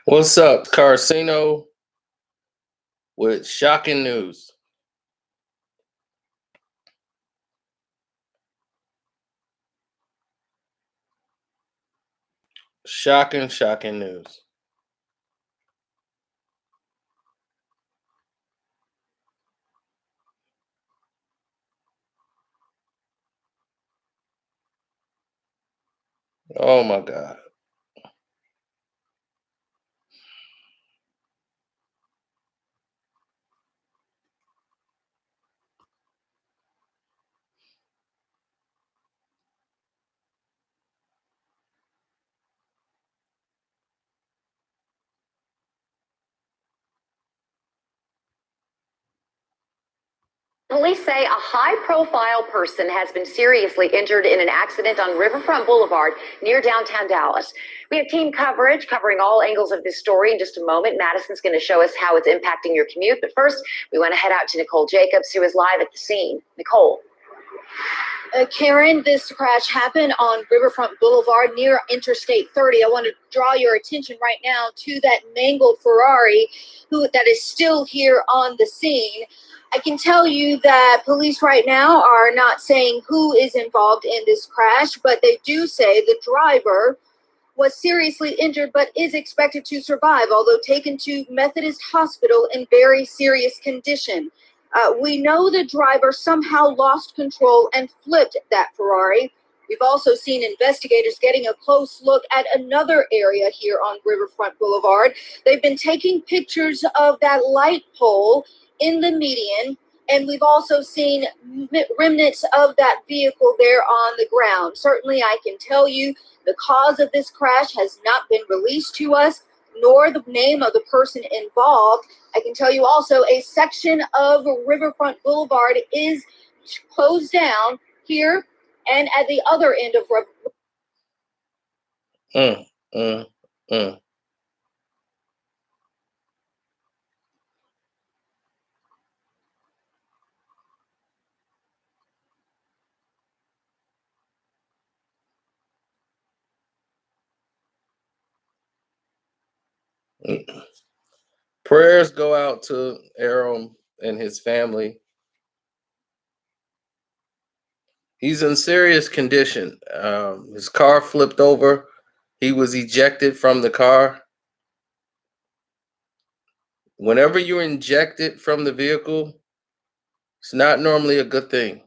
What's up, Carcino? With shocking news. Shocking news. Oh my God. Police say a high-profile person has been seriously injured in an accident on Riverfront Boulevard near downtown Dallas. We have team coverage covering all angles of this story in just a moment. Madison's going to show us how it's impacting your commute. But first, we want to head out to Nicole Jacobs, who is live at the scene. Nicole. Karen, this crash happened on Riverfront Boulevard near Interstate 30. I want to draw your attention right now to that mangled Ferrari that is still here on the scene. I can tell you that police right now are not saying who is involved in this crash, but they do say the driver was seriously injured but is expected to survive, although taken to Methodist Hospital in very serious condition. We know the driver somehow lost control and flipped that Ferrari. We've also seen investigators getting a close look at another area here on Riverfront Boulevard. They've been taking pictures of that light pole in the median, and we've also seen remnants of that vehicle there on the ground. Certainly, I can tell you the cause of this crash has not been released to us, nor the name of the person involved. I can tell you also a section of Riverfront Boulevard is closed down here and at the other end of Mm. Prayers go out to Errol and his family. He's in serious condition. His car flipped over. He was ejected from the car. Whenever you're ejected from the vehicle, it's not normally a good thing.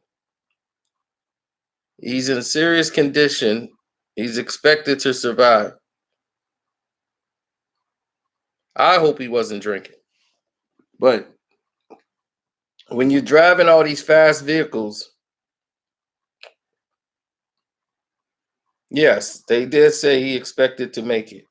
He's in serious condition. He's expected to survive. I hope he wasn't drinking. But when you're driving all these fast vehicles, yes, they did say he expected to make it.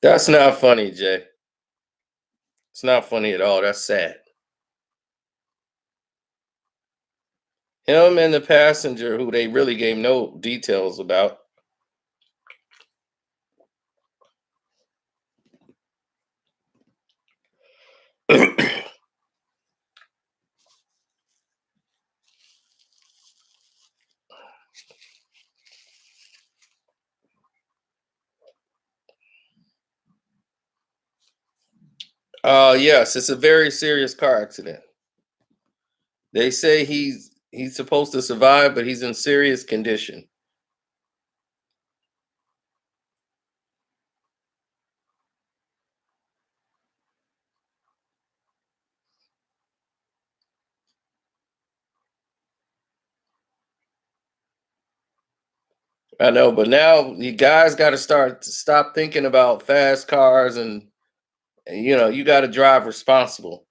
That's not funny, Jay. It's not funny at all. That's sad. Him and the passenger, who they really gave no details about. Yes, it's a very serious car accident. They say he's supposed to survive, but he's in serious condition. I know, but now you guys got to stop thinking about fast cars and you got to drive responsible.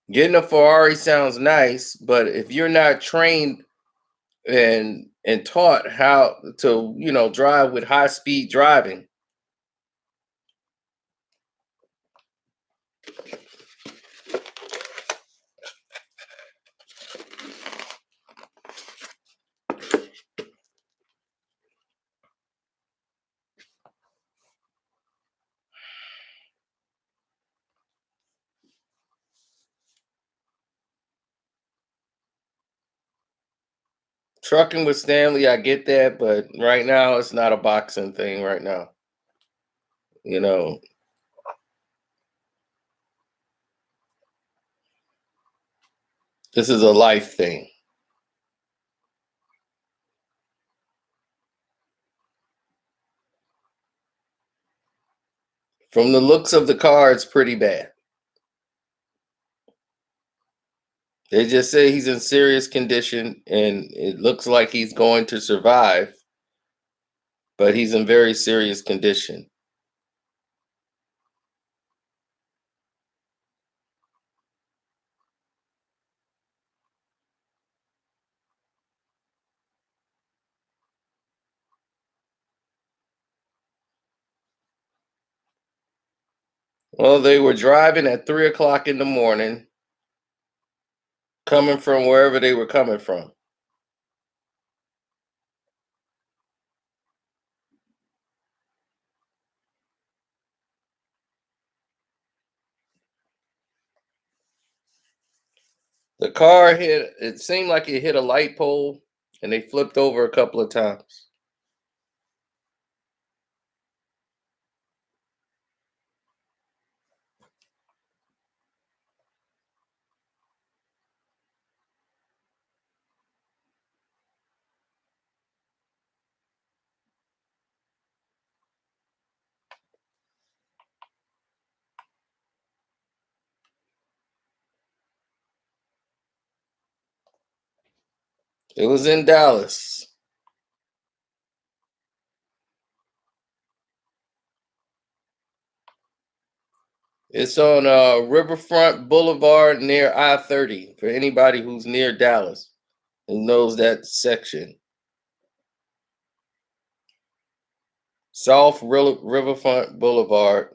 Getting a Ferrari sounds nice, but if you're not trained and taught how to, drive with high speed driving, Trucking with Stanley, I get that, but right now it's not a boxing thing right now. You know, this is a life thing. From the looks of the car, it's pretty bad. They just say he's in serious condition and it looks like he's going to survive, but he's in very serious condition. Well, they were driving at 3 o'clock in the morning, coming from wherever they were coming from. The car it seemed like it hit a light pole and they flipped over a couple of times. It was in Dallas. It's on Riverfront Boulevard near I-30 for anybody who's near Dallas who knows that section. South Riverfront Boulevard.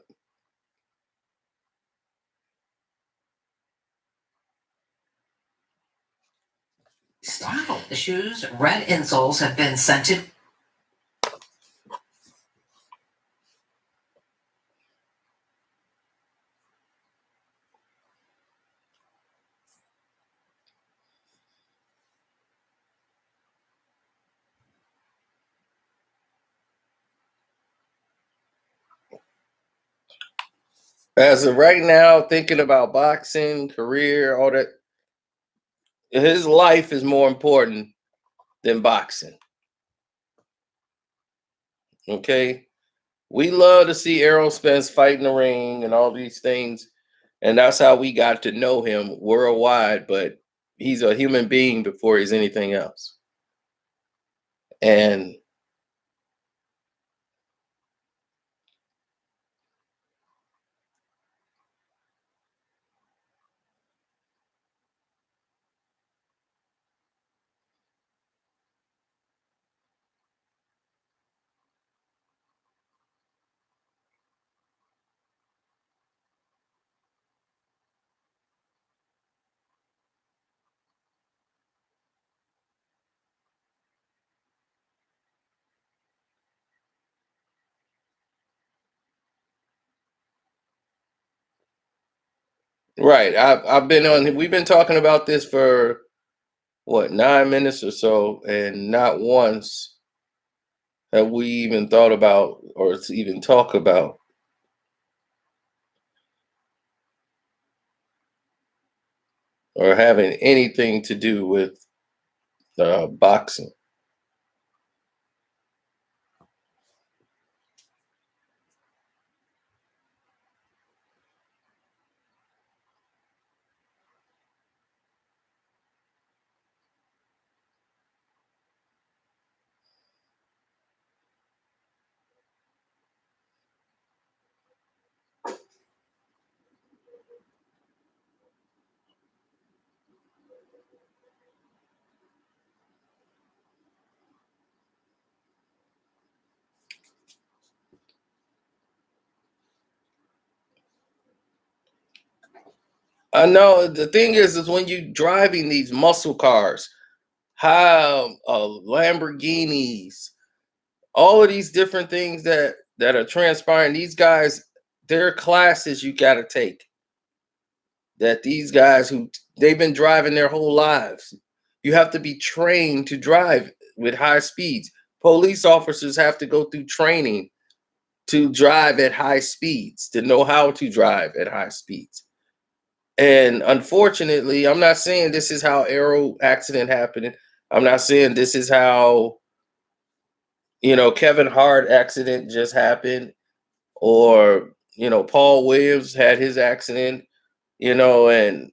Style. The shoes' red insoles have been scented. As of right now, thinking about boxing, career, all that, his life is more important than boxing. Okay? We love to see Errol Spence fight in the ring and all these things. And that's how we got to know him worldwide. But he's a human being before he's anything else. And right. I've been on we've been talking about this for what, 9 minutes or so, and not once have we even thought about or to even talk about or having anything to do with boxing. I know the thing is when you driving these muscle cars, how Lamborghinis, all of these different things that are transpiring. These guys, there are classes you got to take. That these guys who they've been driving their whole lives. You have to be trained to drive with high speeds. Police officers have to go through training to drive at high speeds, to know how to drive at high speeds. And unfortunately, I'm not saying this is how Errol accident happened. I'm not saying this is how, Kevin Hart accident just happened, or, Paul Williams had his accident, and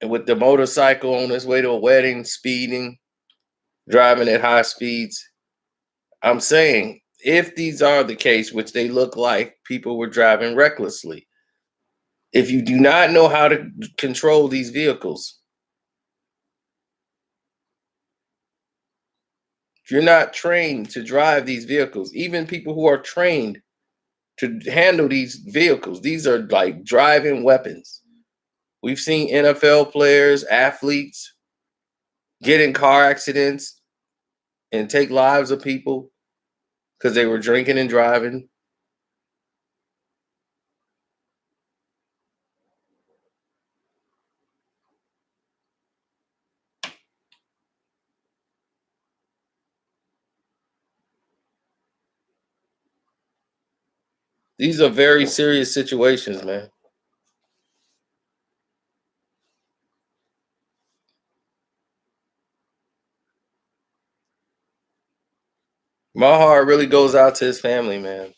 with the motorcycle on his way to a wedding, speeding, driving at high speeds. I'm saying if these are the case, which they look like people were driving recklessly, if you do not know how to control these vehicles, if you're not trained to drive these vehicles, even people who are trained to handle these vehicles, these are like driving weapons. We've seen NFL players, athletes get in car accidents and take lives of people because they were drinking and driving. These are very serious situations, man. My heart really goes out to his family, man.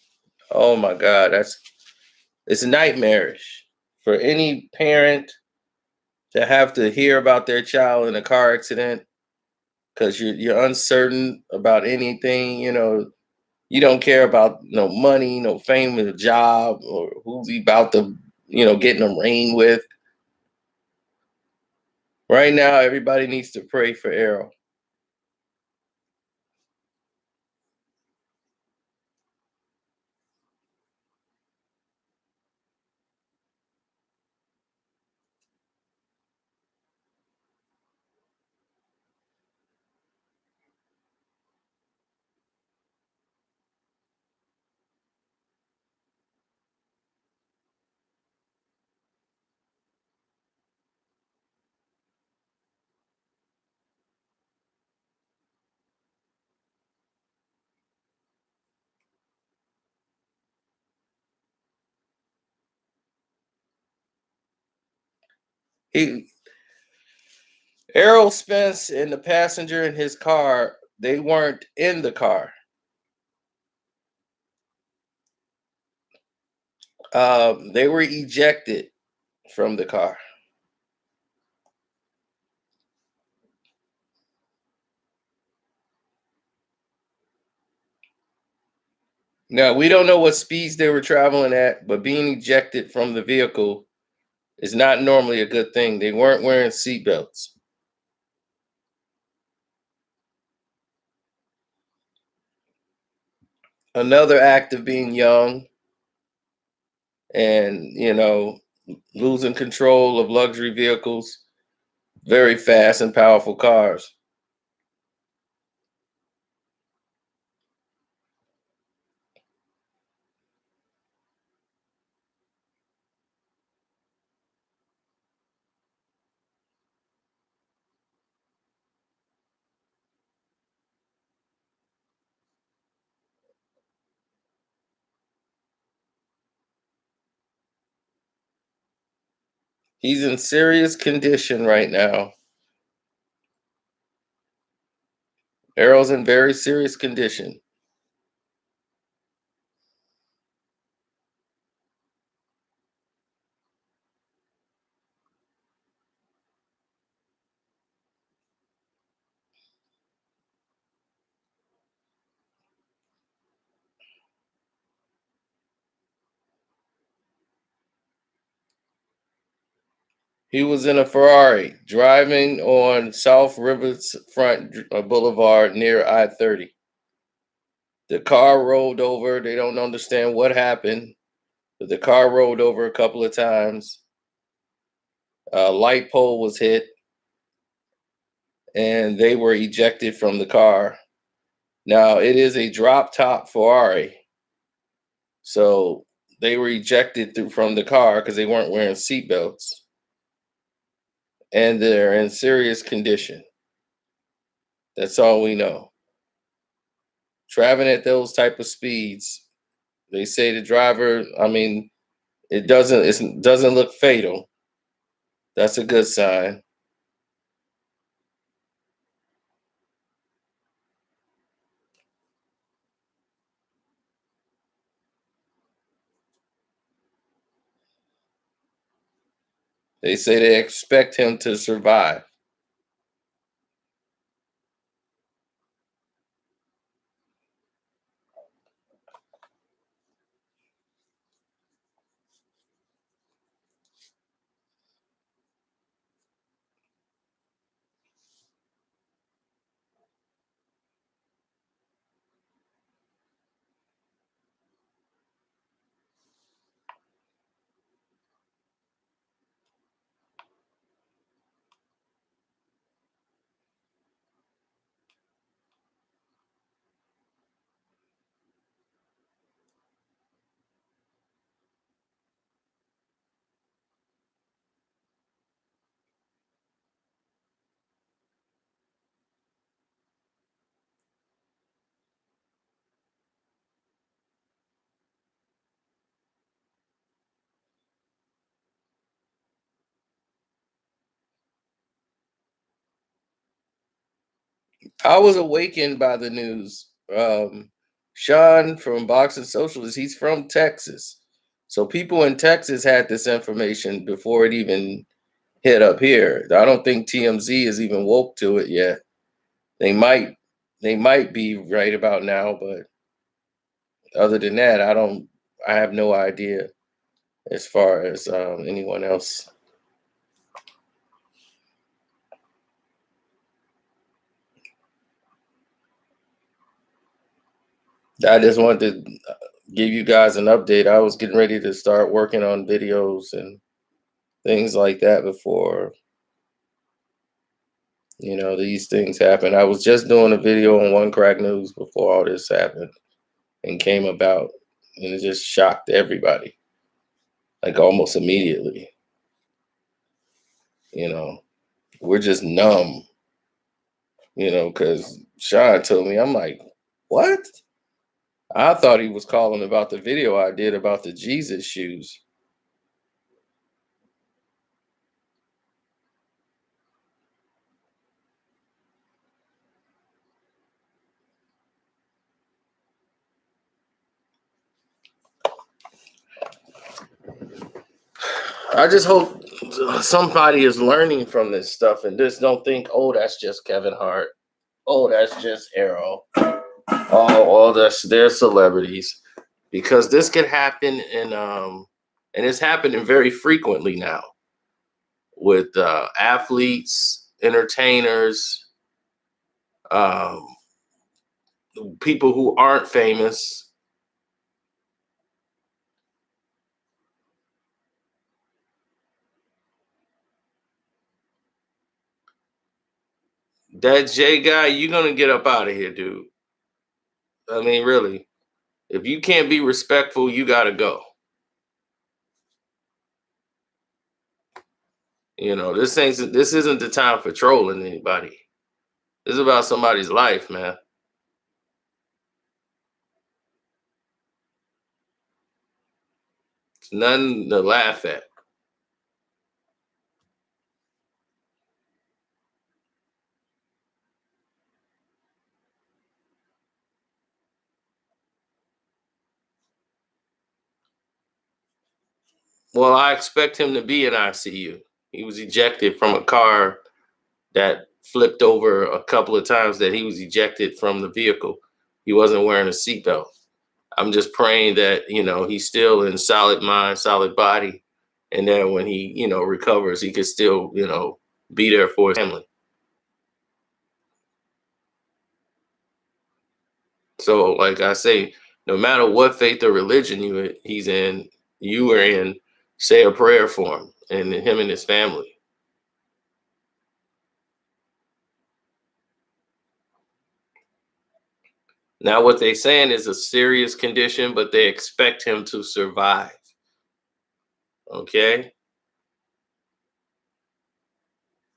Oh my God, it's nightmarish for any parent to have to hear about their child in a car accident because you're uncertain about anything. You don't care about no money, no fame, no job, or who's he about to, get in the ring with. Right now, everybody needs to pray for Errol. He Errol Spence and the passenger in his car, they weren't in the car. They were ejected from the car. Now, we don't know what speeds they were traveling at, but being ejected from the vehicle is not normally a good thing. They weren't wearing seatbelts. Another act of being young and, losing control of luxury vehicles, very fast and powerful cars. He's in serious condition right now. Errol's in very serious condition. He was in a Ferrari driving on South Riverfront Boulevard near I-30. The car rolled over. They don't understand what happened, but the car rolled over a couple of times. A light pole was hit, and they were ejected from the car. Now, it is a drop top Ferrari, so they were ejected from the car because they weren't wearing seatbelts, and they're in serious condition. That's all we know. Traveling at those type of speeds, they say the driver. I mean, it doesn't look fatal. That's a good sign. They say they expect him to survive. I was awakened by the news. Sean from Boxing Socialist, he's from Texas. So people in Texas had this information before it even hit up here. I don't think TMZ is even woke to it yet. They might they might be right about now, but other than that, I have no idea as far as anyone else. I just wanted to give you guys an update. I was getting ready to start working on videos and things like that before these things happen. I was just doing a video on One Crack News before all this happened and came about, and it just shocked everybody, like almost immediately. You know, we're just numb. Because Sean told me, I'm like, what? I thought he was calling about the video I did about the Jesus shoes. I just hope somebody is learning from this stuff and just don't think, oh, that's just Kevin Hart. Oh, that's just Errol. Oh, that's their celebrities. Because this could happen and it's happening very frequently now with athletes, entertainers, um, people who aren't famous. That Jay guy, you're gonna get up out of here, dude. I mean, really. If you can't be respectful, you gotta go. This isn't the time for trolling anybody. This is about somebody's life, man. It's nothing to laugh at. Well, I expect him to be in ICU. He was ejected from a car that flipped over a couple of times that he was ejected from the vehicle. He wasn't wearing a seatbelt. I'm just praying that, he's still in solid mind, solid body. And then when he, recovers, he could still, be there for his family. So, like I say, no matter what faith or religion he's in, you are in, say a prayer for him and him and his family. Now, what they're saying is a serious condition, but they expect him to survive. Okay.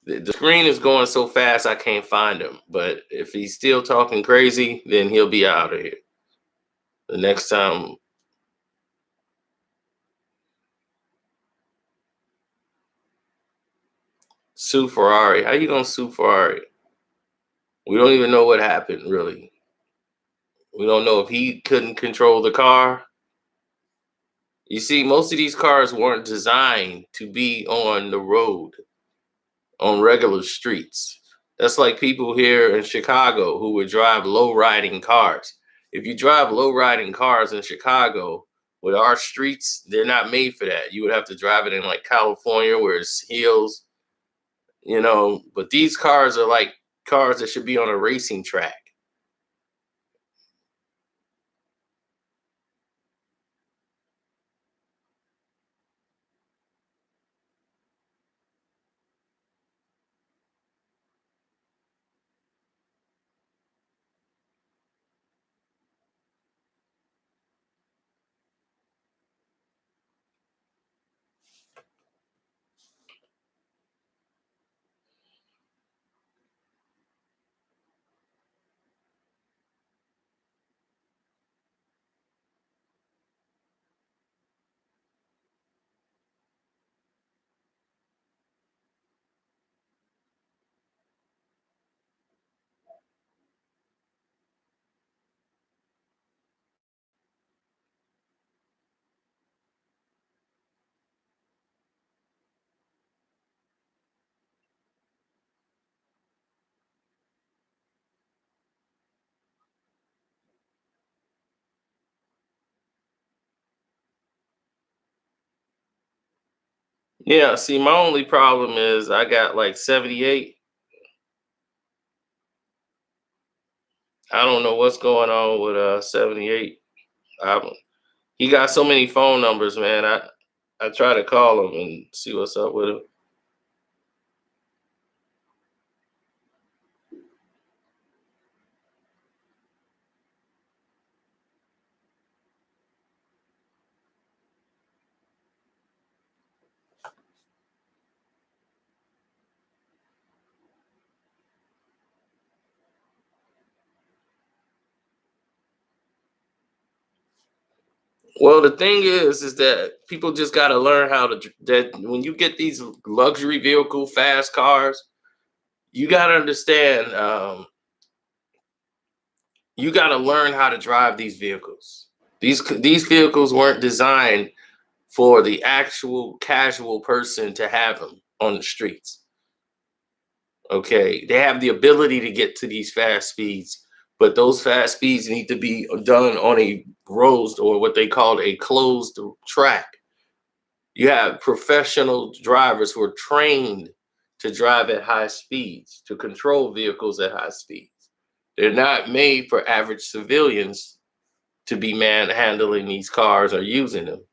The screen is going so fast I can't find him. But if he's still talking crazy, then he'll be out of here. The next time. Sue Ferrari. How you gonna sue Ferrari? We don't even know what happened, really. We don't know if he couldn't control the car. You see, most of these cars weren't designed to be on the road, on regular streets. That's like people here in Chicago who would drive low riding cars. If you drive low riding cars in Chicago, with our streets, they're not made for that. You would have to drive it in like California where it's hills, but these cars are like cars that should be on a racing track. Yeah, see, my only problem is I got like 78. I don't know what's going on with 78. Um, he got so many phone numbers, man. I try to call him and see what's up with him. Well, the thing is that people just got to learn how to that when you get these luxury vehicle fast cars, you got to understand. You got to learn how to drive these vehicles. These vehicles weren't designed for the actual casual person to have them on the streets. Okay, they have the ability to get to these fast speeds, but those fast speeds need to be done on a road or what they call a closed track. You have professional drivers who are trained to drive at high speeds, to control vehicles at high speeds. They're not made for average civilians to be manhandling these cars or using them.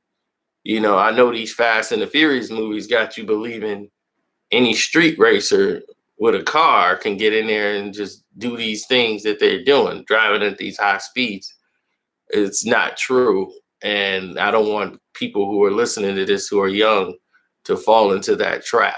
I know these Fast and the Furious movies got you believing any street racer with a car can get in there and just do these things that they're doing, driving at these high speeds. It's not true. And I don't want people who are listening to this who are young to fall into that trap.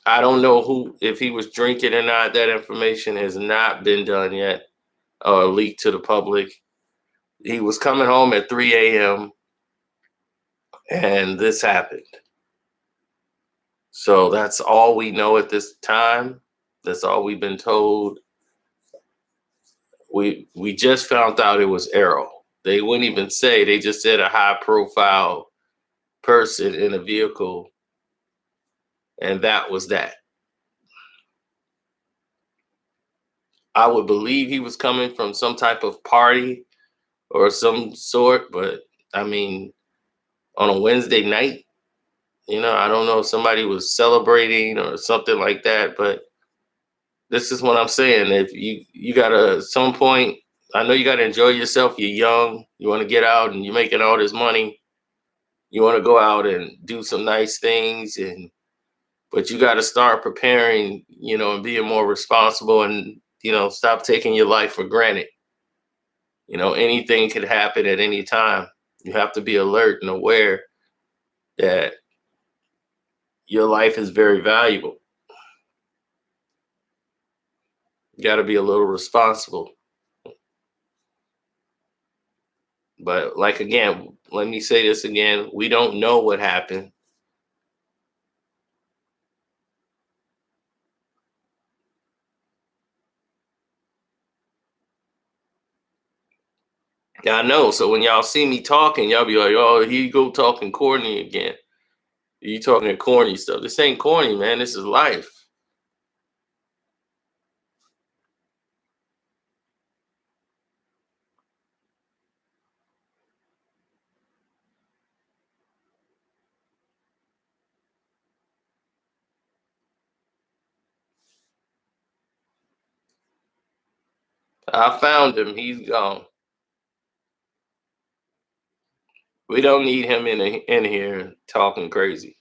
I don't know if he was drinking or not. That information has not been done yet or leaked to the public. He was coming home at 3 a.m. and this happened. So that's all we know at this time. That's all we've been told. We just found out it was Errol. They wouldn't even say. They just said a high profile person in a vehicle, and that was that. I would believe he was coming from some type of party or some sort, but I mean, on a Wednesday night, I don't know if somebody was celebrating or something like that, but this is what I'm saying. If you gotta at some point, I know you gotta enjoy yourself. You're young. You want to get out, and you're making all this money. You want to go out and do some nice things, but you got to start preparing, and being more responsible, and stop taking your life for granted. anything could happen at any time. You have to be alert and aware that your life is very valuable. You got to be a little responsible. But like, again, let me say this again. We don't know what happened. I know. So when y'all see me talking, y'all be like, oh, here you go talking corny again. You talking corny stuff. This ain't corny, man. This is life. I found him. He's gone. We don't need him in here talking crazy.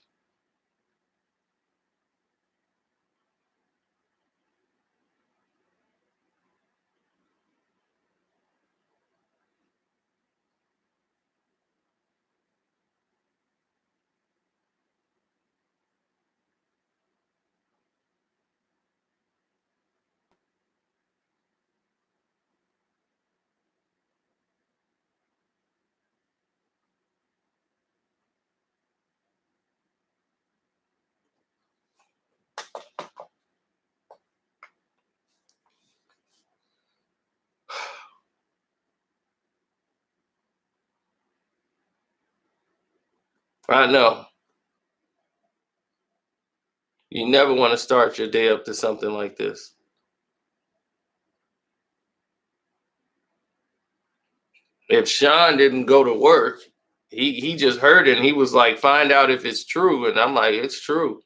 I know. You never want to start your day up to something like this. If Sean didn't go to work, he just heard it and he was like, find out if it's true. And I'm like, it's true.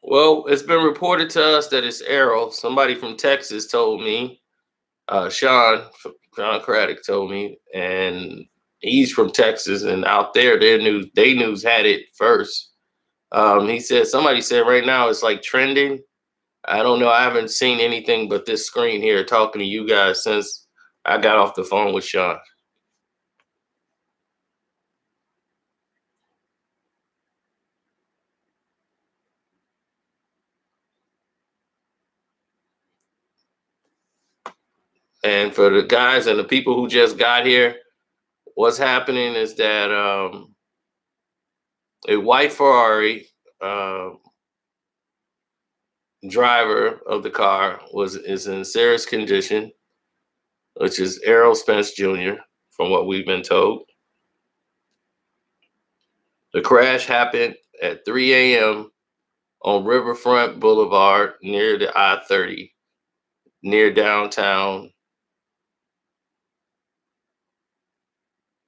Well, it's been reported to us that it's Errol. Somebody from Texas told me. Sean Craddock told me, and he's from Texas, and out there, they news had it first. He said somebody said right now it's like trending. I don't know. I haven't seen anything but this screen here talking to you guys since I got off the phone with Sean. And for the guys and the people who just got here, what's happening is that a white Ferrari driver of the car is in serious condition, which is Errol Spence Jr., from what we've been told. The crash happened at 3 a.m. on Riverfront Boulevard near the I-30, near downtown.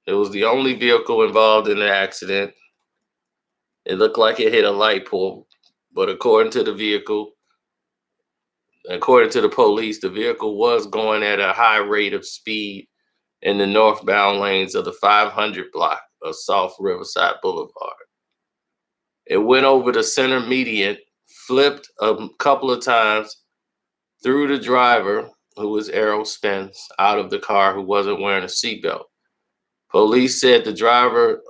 It was the only vehicle involved in the accident. It looked like it hit a light pole, but according to the police, the vehicle was going at a high rate of speed in the northbound lanes of the 500 block of South Riverside Boulevard. It went over the center median, flipped a couple of times, threw the driver, who was Errol Spence, out of the car who wasn't wearing a seatbelt. Police said the driver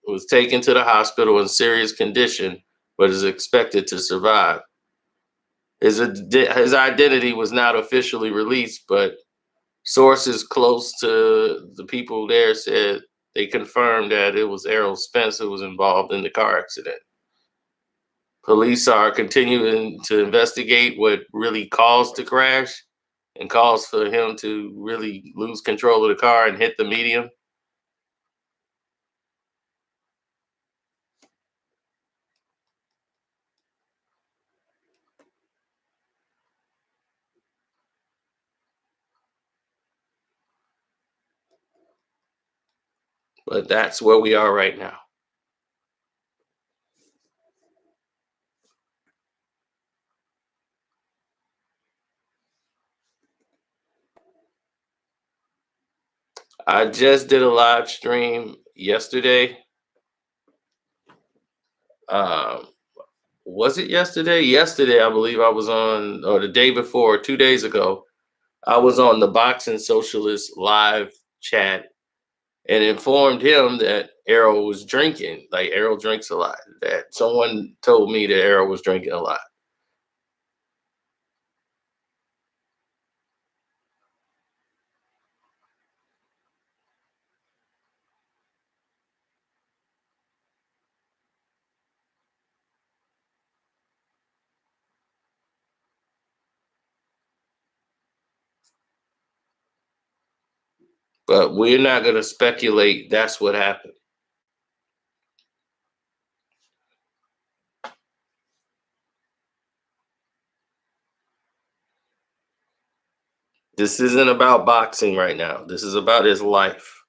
was taken to the hospital in serious condition, but is expected to survive. His identity was not officially released, but Sources close to the people there said they confirmed that it was Errol Spence who was involved in the car accident. Police are continuing to investigate what really caused the crash and caused for him to really lose control of the car and hit the median. But that's where we are right now. I just did a live stream yesterday. Um, was it yesterday? Yesterday, I believe I was on, or the day before, 2 days ago, I was on the Boxing Socialist live chat and informed him that Errol was drinking. Like Errol drinks a lot. That someone told me that Errol was drinking a lot. But we're not going to speculate that's what happened. This isn't about boxing right now. This is about his life.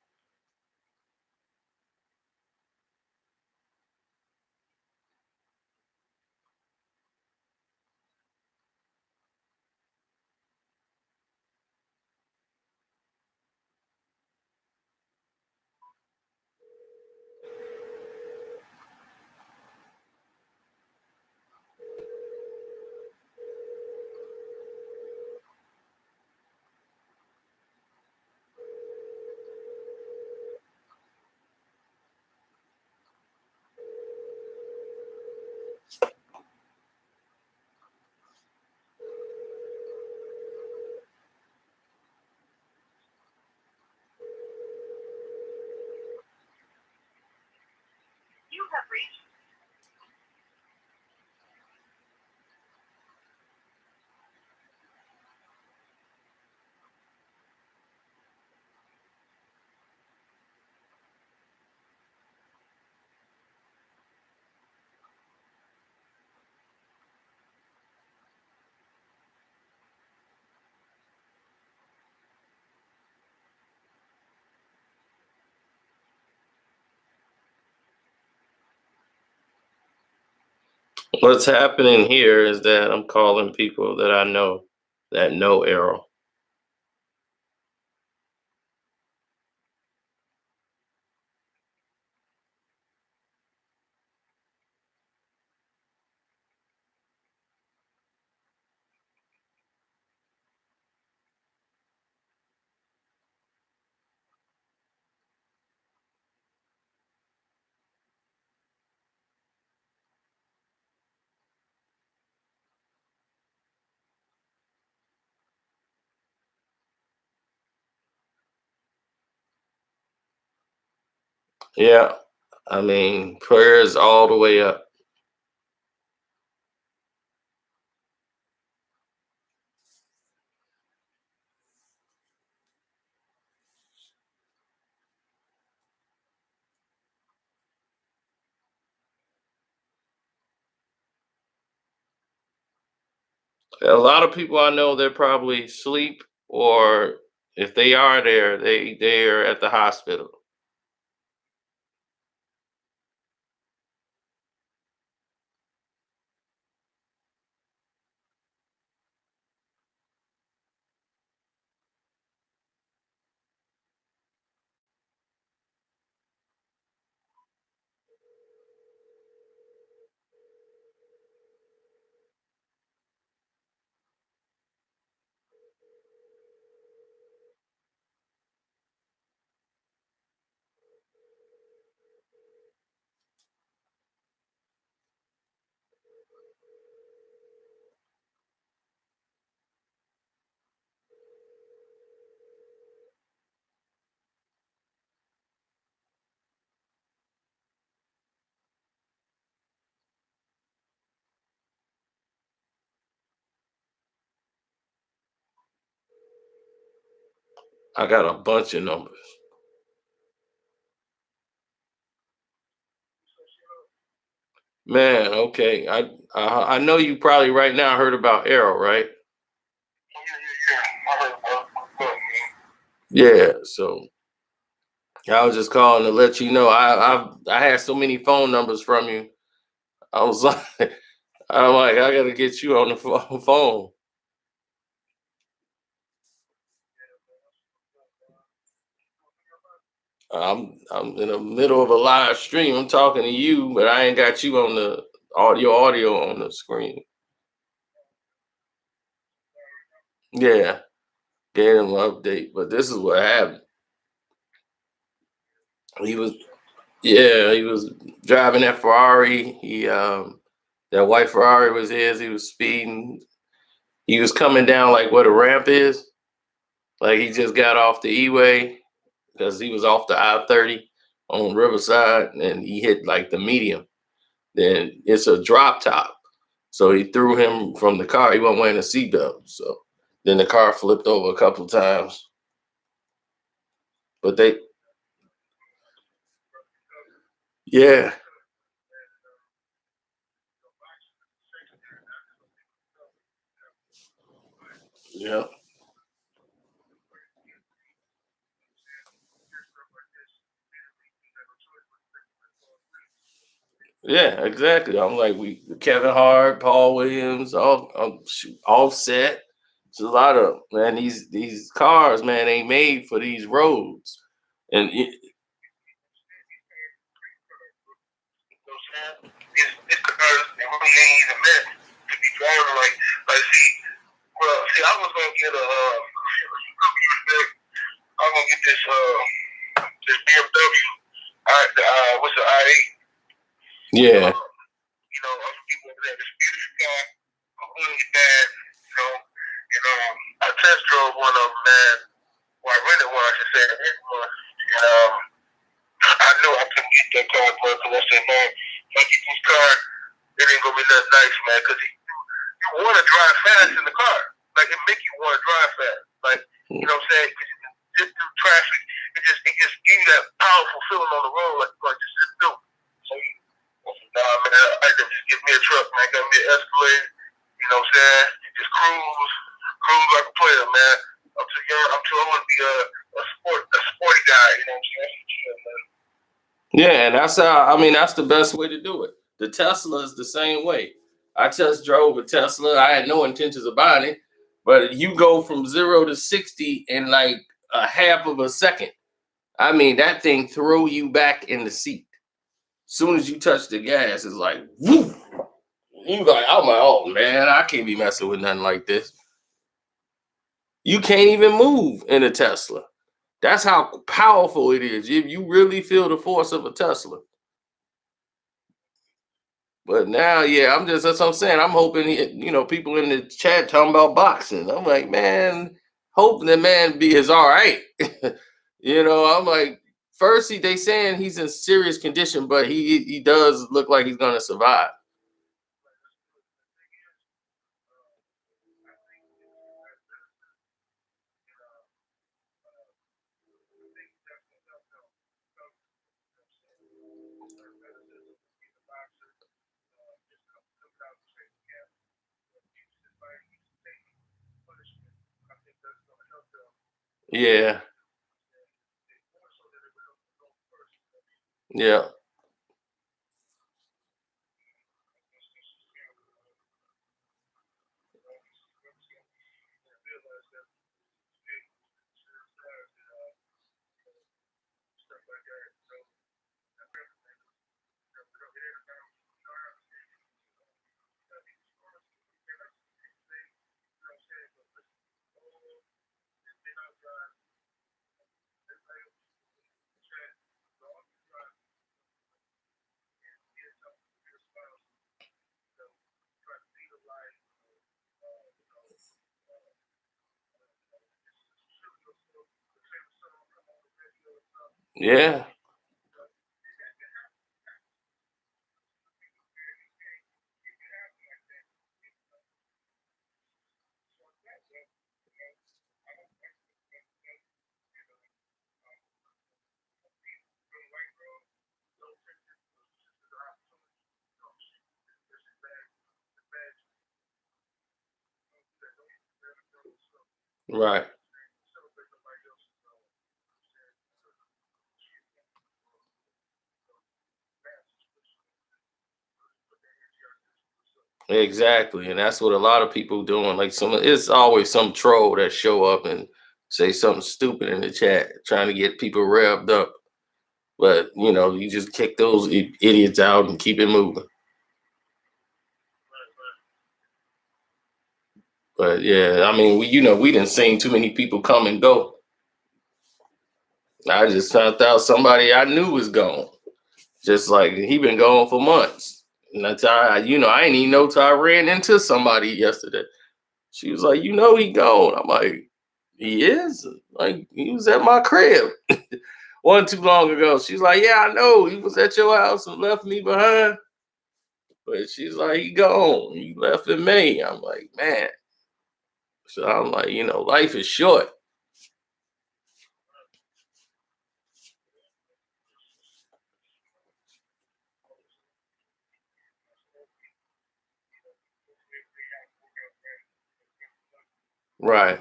What's happening here is that I'm calling people that I know that know Errol. Yeah, I mean, prayers all the way up. A lot of people I know, they're probably asleep, or if they are there, they're at the hospital. I got a bunch of numbers. Man, okay. I know you probably right now heard about Errol, right? Yeah. So I was just calling to let you know I had so many phone numbers from you. I was like, I'm like, I gotta get you on the phone. I'm in the middle of a live stream. I'm talking to you, but I ain't got you on the audio on the screen. Yeah, gave him an update. But this is what happened. He was Yeah, he was driving that Ferrari. That white Ferrari was his. He was speeding. He was coming down like where the ramp is. Like he just got off the E-way because he was off the I-30 on Riverside and he hit like the medium. Then it's a drop top. So he threw him from the car. He wasn't wearing a seatbelt. So then the car flipped over a couple times. But yeah, yeah, yeah, exactly. I'm like, Kevin Hart, Paul Williams, Offset. It's a lot of, man. These cars, man, ain't made for these roads. And it's cars they really ain't even meant to be driving like see. Well, see, I was gonna get I'm gonna get this BMW. What's the I-8? Yeah. Other people over there, this beautiful car, completely bad. I test drove one of them, man. Well, I rented one, I should say. I rented one, and I knew I couldn't get that car, bro, because I said, man, if I get this car, it ain't gonna be nothing nice, man, because you want to drive fast in the car. Like, it make you want to drive fast. Like, you know what I'm saying? Just through traffic, it just gives you that powerful feeling on the road, like just do. So, nah, man, I just give me a truck, man, got me an Escalade, you know what I'm saying? Just cruise like a player, man. I'm too old to be a sporty guy, you know what I'm saying? Yeah, man. Yeah, and that's the best way to do it. The Tesla is the same way. I test drove a Tesla. I had no intentions of buying it, but you go from 0 to 60 in like a half of a second. I mean, that thing throw you back in the seat. Soon as you touch the gas, it's like, woo. You like, I'm like, oh man, I can't be messing with nothing like this. You can't even move in a Tesla. That's how powerful it is. If you really feel the force of a Tesla. But now, yeah, that's what I'm saying. I'm hoping, people in the chat talking about boxing. I'm like, man, hoping the man is all right. I'm like, first they saying he's in serious condition, but he does look like he's gonna survive. Yeah, yeah, yeah, Right. Exactly, and that's what a lot of people doing. Like it's always some troll that show up and say something stupid in the chat, trying to get people revved up. But you just kick those idiots out and keep it moving. But yeah, I mean, we didn't seen too many people come and go. I just found out somebody I knew was gone. Just like he been gone for months. And that's how I ain't even know till I ran into somebody yesterday. She was like, he gone. I'm like, he is? Like, he was at my crib. Wasn't too long ago. She's like, yeah, I know. He was at your house and left me behind. But she's like, he gone. He left in May. I'm like, man. So I'm like, life is short. Right.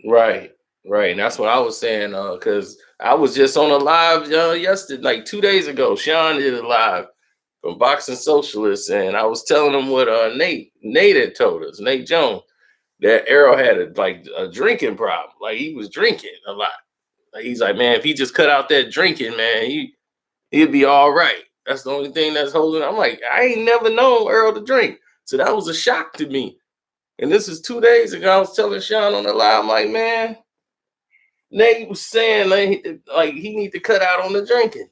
Right. Right. And that's what I was saying, because I was just on a live yesterday, like 2 days ago. Sean did a live from Boxing Socialists, and I was telling him what Nate had told us, Nate Jones, that Errol had a drinking problem. Like he was drinking a lot. Like he's like, man, if he just cut out that drinking, man, he'd be all right. That's the only thing that's holding. I'm like, I ain't never known Errol to drink. So that was a shock to me. And this is 2 days ago. I was telling Sean on the live, I'm like, man, Nate was saying like he need to cut out on the drinking.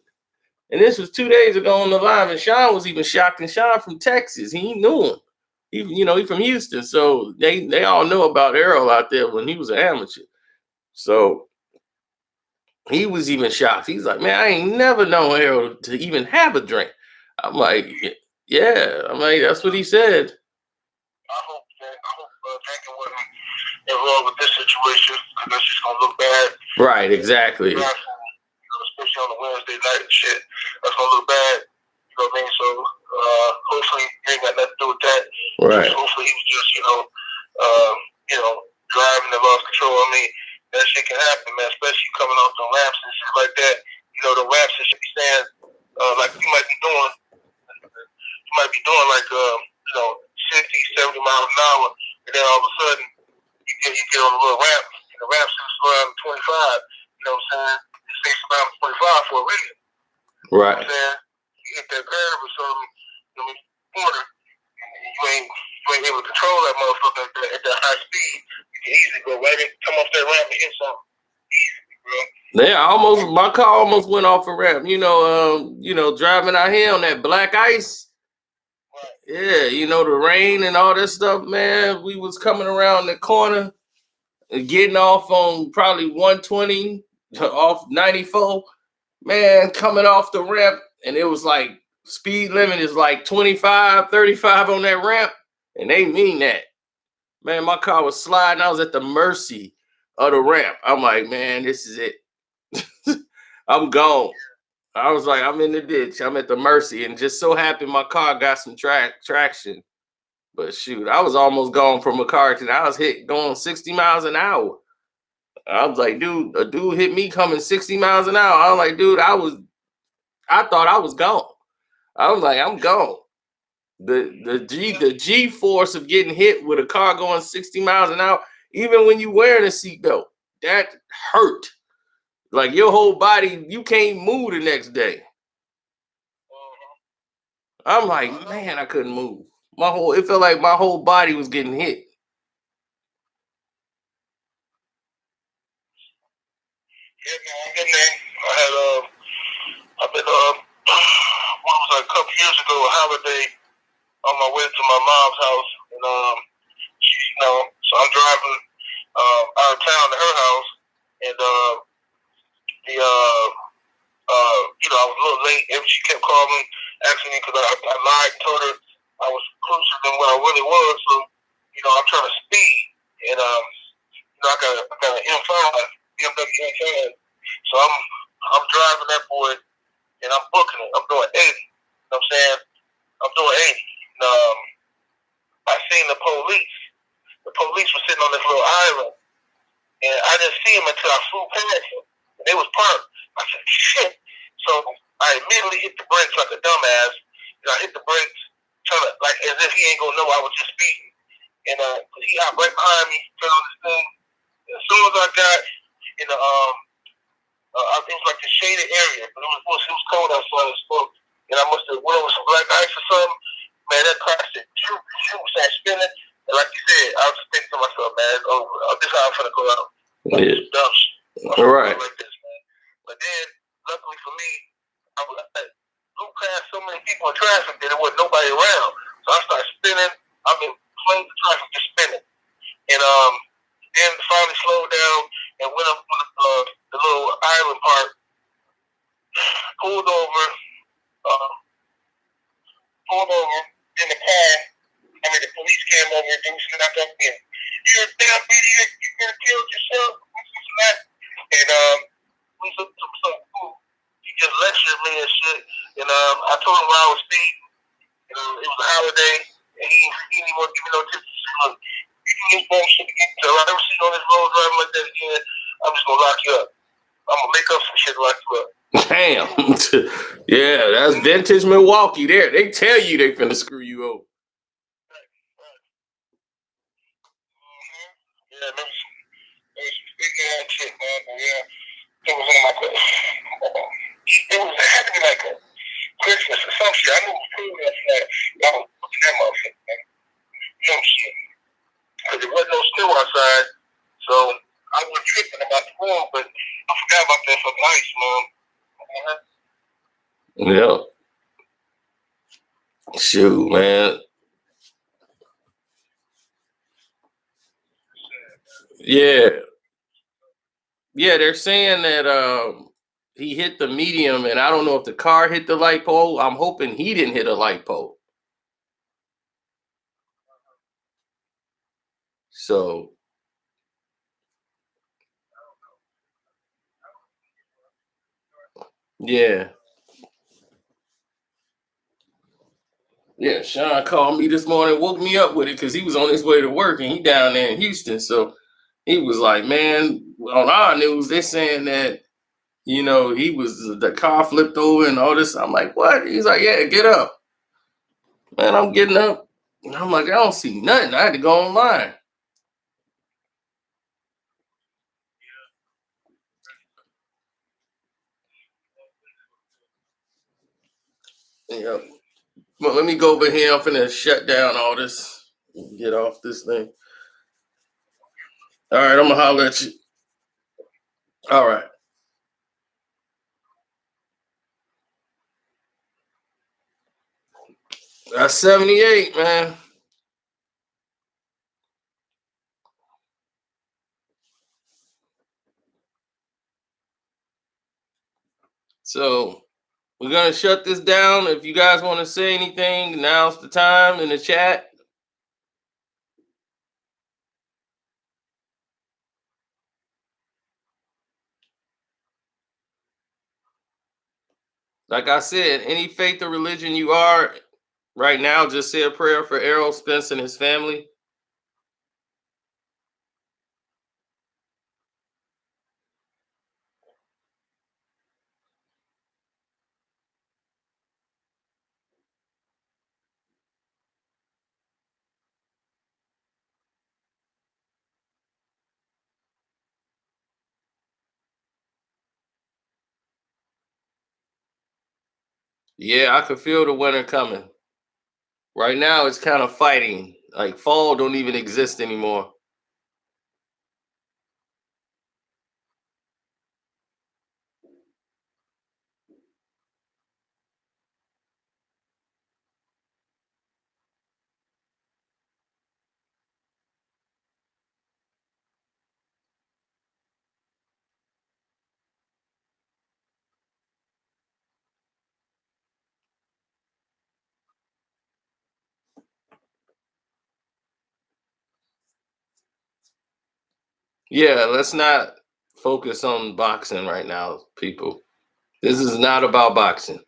And this was 2 days ago on the live, and Sean was even shocked. And Sean from Texas, he knew him. He from Houston, so they all know about Errol out there when he was an amateur. So he was even shocked. He's like, man, I ain't never known Errol to even have a drink. I'm like, yeah. I'm like, that's what he said. I hope drinking wasn't involved with this situation because that's just gonna look bad. Right, exactly. Especially on a Wednesday night and shit. That's gonna look bad. You know what I mean? So hopefully he ain't got nothing to do with that. Right. Hopefully he was just, driving and lost control. I mean, that shit can happen, man, especially coming off the ramps and shit like that. The ramps and shit be saying, like you might be doing like 60, 70 miles an hour, and then all of a sudden you get on a little ramp, and the ramp sits around 25. You know what I'm saying? It sits around 25 for a reason. Right. You know what I'm saying? You hit that curve or something, corner, and you ain't able to control that motherfucker at that high speed. You can easily go right in, come off that ramp and hit something. Easily, bro. Yeah, my car almost went off a ramp. Driving out here on that black ice. Yeah, the rain and all that stuff, man. We was coming around the corner and getting off on probably 120 off 94. Man, coming off the ramp, and it was like speed limit is like 25, 35 on that ramp. And they mean that. Man, my car was sliding. I was at the mercy of the ramp. I'm like, man, this is it. I'm gone. I was like, I'm in the ditch. I'm at the mercy, and just so happened my car got some traction. But shoot, I was almost gone from a car accident. I was going 60 miles an hour. I was like, dude, a dude hit me coming 60 miles an hour. I was like, dude, I thought I was gone. I was like, I'm gone. The G force of getting hit with a car going 60 miles an hour, even when you wearing a seatbelt, that hurt. Like your whole body, you can't move the next day. I'm like, man, I couldn't move. It felt like my whole body was getting hit. Yeah, man, I'm getting there. I've been, what was it, a couple years ago, a holiday on my way to my mom's house, and so I'm driving out of town to her house, and I was a little late. And she kept calling, asking me because I lied and told her I was closer than what I really was. So, I'm trying to speed, and I got an M5, BMW M5. So I'm driving that boy and I'm booking it. I'm doing 80. You know what I'm saying? I'm doing 80. And, I seen the police. The police was sitting on this little island, and I didn't see them until I flew past them. And they was parked. I said, shit. So I immediately hit the brakes like a dumbass. And I hit the brakes, trying to, like, as if he ain't gonna know I was just speeding. And he got right behind me, fell on this thing. And as soon as I got in the I think it was like the shaded area, but it was cold outside as fuck. And I must have went over some black ice or something. Man, that car said, shoot, started spinning. And like you said, I was just thinking to myself, man, it's over. This is how I'm finna go out. Yeah. Dumb shit. All right. Like this, man. But then, luckily for me, I blew past so many people in traffic that there wasn't nobody around. So I started spinning. I mean, planes of traffic just spinning. And then finally slowed down and went up on the little island part, pulled over, in the car. I mean, the police came over and was knocked up in. You're a damn idiot. You could have killed yourself. And we took some food. He just lectured me and shit. And I told him why I was speeding. It was a holiday, and he didn't want to give me no tips. He said, look, you do this bullshit again. So if I ever see you on this road driving like that again, I'm just going to lock you up. I'm going to make up some shit to lock you up. Damn. Yeah, that's vintage Milwaukee there. They tell you they finna screw you over. Yeah, that was some big ass shit, man. But yeah, it was on like it had to be like a Christmas or some shit. I knew it was cool after that. I was looking at that motherfucker, man. Some shit. Because there wasn't no snow outside, so I was tripping about the road, but I forgot about that fucking ice, man. Yeah. Shoot, man. Yeah. Yeah, they're saying that he hit the medium, and I don't know if the car hit the light pole. I'm hoping he didn't hit a light pole. So yeah. Yeah, Sean called me this morning, woke me up with it because he was on his way to work and he down there in Houston. So he was like, man, on our news, they're saying that, the car flipped over and all this. I'm like, what? He's like, yeah, get up. Man, I'm getting up. And I'm like, I don't see nothing. I had to go online. Yeah. Well, let me go over here. I'm finna shut down all this. Get off this thing. All right, I'm gonna holler at you. All right. That's 78, man. So we're gonna shut this down. If you guys want to say anything, now's the time in the chat. Like I said, any faith or religion you are right now, just say a prayer for Errol, Spence, and his family. Yeah, I could feel the winter coming. Right now, it's kind of fighting. Like fall don't even exist anymore. Yeah, let's not focus on boxing right now, people. This is not about boxing.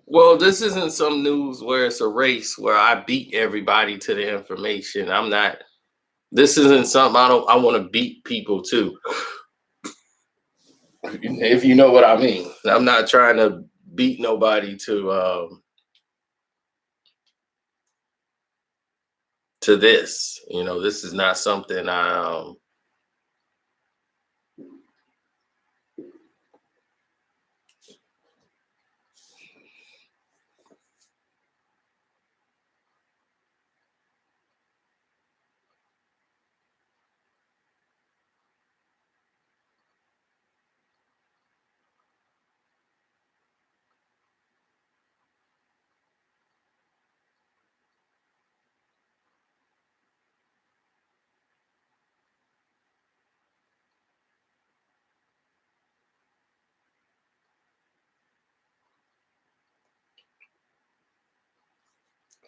Well, this isn't some news where it's a race where I beat everybody to the information. I'm not. This isn't something I don't. I want to beat people to. If you know what I mean. I'm not trying to beat nobody to this. This is not something I.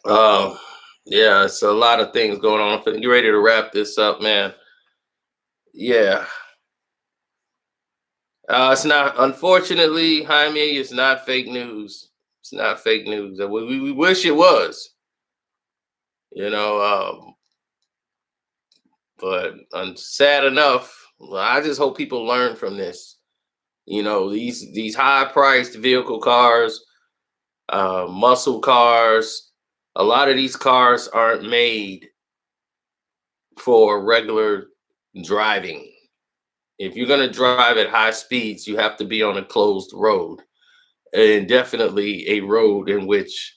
Um, yeah, it's a lot of things going on. You ready to wrap this up, man? Yeah. It's not. Unfortunately, Jaime, it's not fake news. It's not fake news. We wish it was. You know, but sad enough. Well, I just hope people learn from this. These high priced vehicle cars, muscle cars. A lot of these cars aren't made for regular driving. If you're going to drive at high speeds, you have to be on a closed road, and definitely a road in which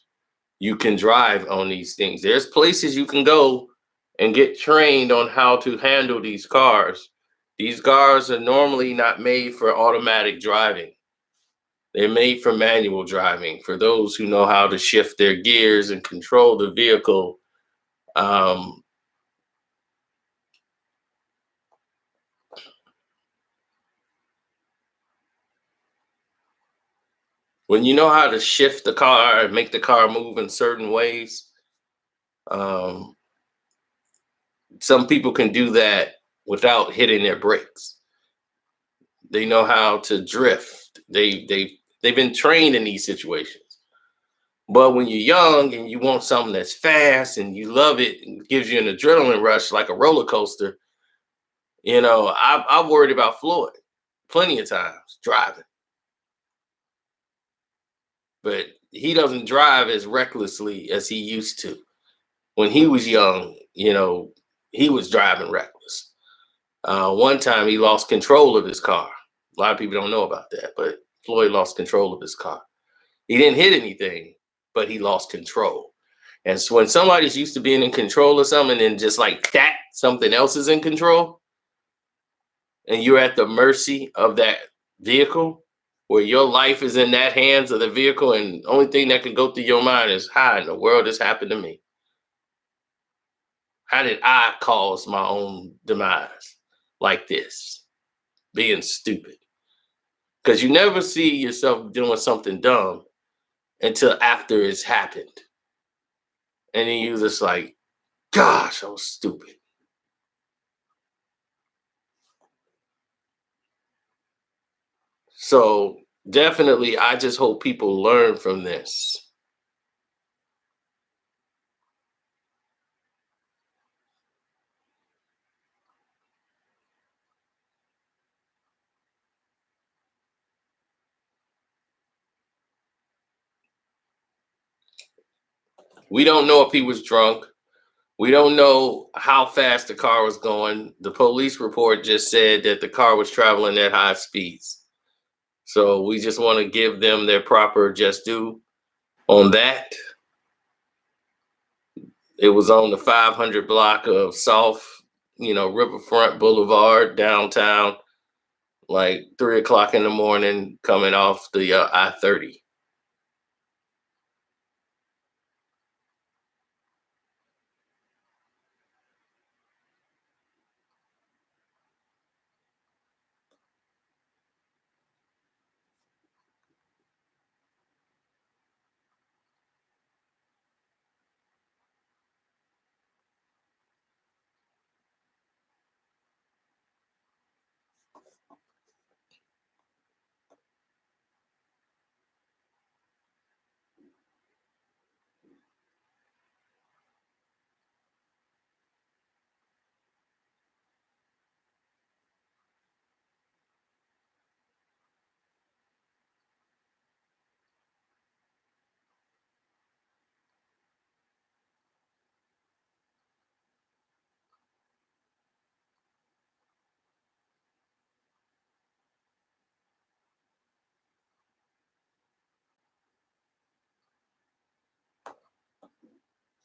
you can drive on these things. There's places you can go and get trained on how to handle these cars. These cars are normally not made for automatic driving. They're made for manual driving, for those who know how to shift their gears and control the vehicle. Um, when you know how to shift the car and make the car move in certain ways, um, some people can do that without hitting their brakes. They know how to drift. They've been trained in these situations. But when you're young and you want something that's fast and you love it and gives you an adrenaline rush like a roller coaster, I've worried about Floyd plenty of times driving, but he doesn't drive as recklessly as he used to. When he was young, he was driving reckless. One time he lost control of his car. A lot of people don't know about that, but Floyd lost control of his car. He didn't hit anything, but he lost control. And so when somebody's used to being in control of something and just like that, something else is in control, and you're at the mercy of that vehicle, where your life is in that hands of the vehicle, and the only thing that can go through your mind is, how in the world this happened to me? How did I cause my own demise like this? Being stupid. Because you never see yourself doing something dumb until after it's happened. And then you just like, gosh, I was stupid. So definitely, I just hope people learn from this. We don't know if he was drunk. We don't know how fast the car was going. The police report just said that the car was traveling at high speeds. So we just want to give them their proper just due on that. It was on the 500 block of South, Riverfront Boulevard, downtown, like 3 o'clock in the morning, coming off the I-30.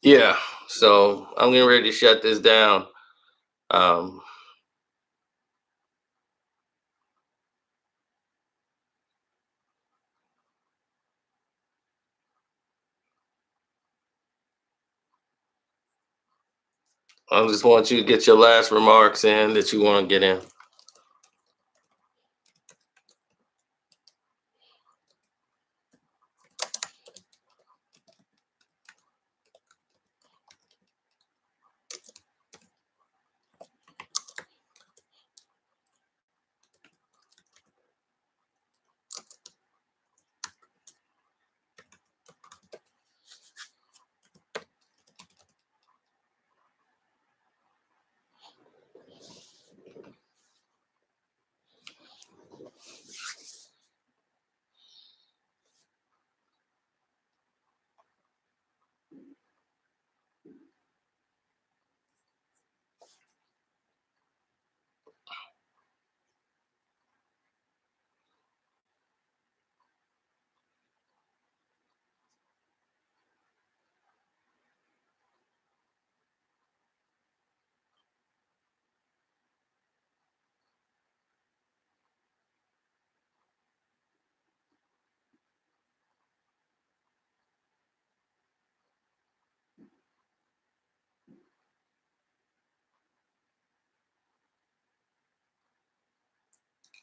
Yeah, so I'm getting ready to shut this down. Um, I just want you to get your last remarks in that you want to get in.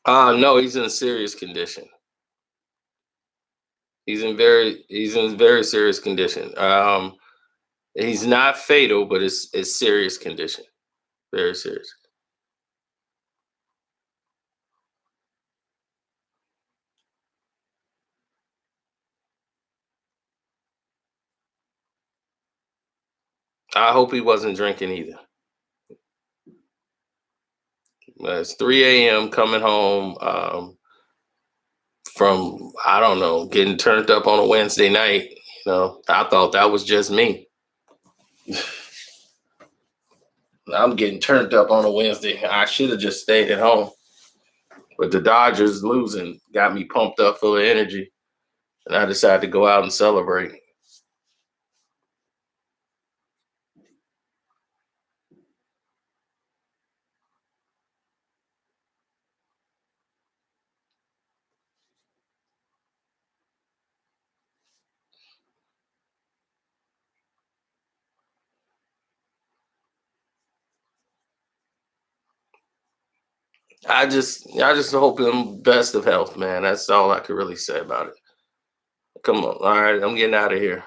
No, he's in serious condition. He's in very serious condition. He's not fatal, but it's serious condition. Very serious. I hope he wasn't drinking either. It's 3 a.m. coming home from, I don't know, getting turned up on a Wednesday night. I thought that was just me. I'm getting turned up on a Wednesday. I should have just stayed at home. But the Dodgers losing got me pumped up full of energy. And I decided to go out and celebrate. I just hope him best of health, man. That's all I could really say about it. Come on. All right, I'm getting out of here.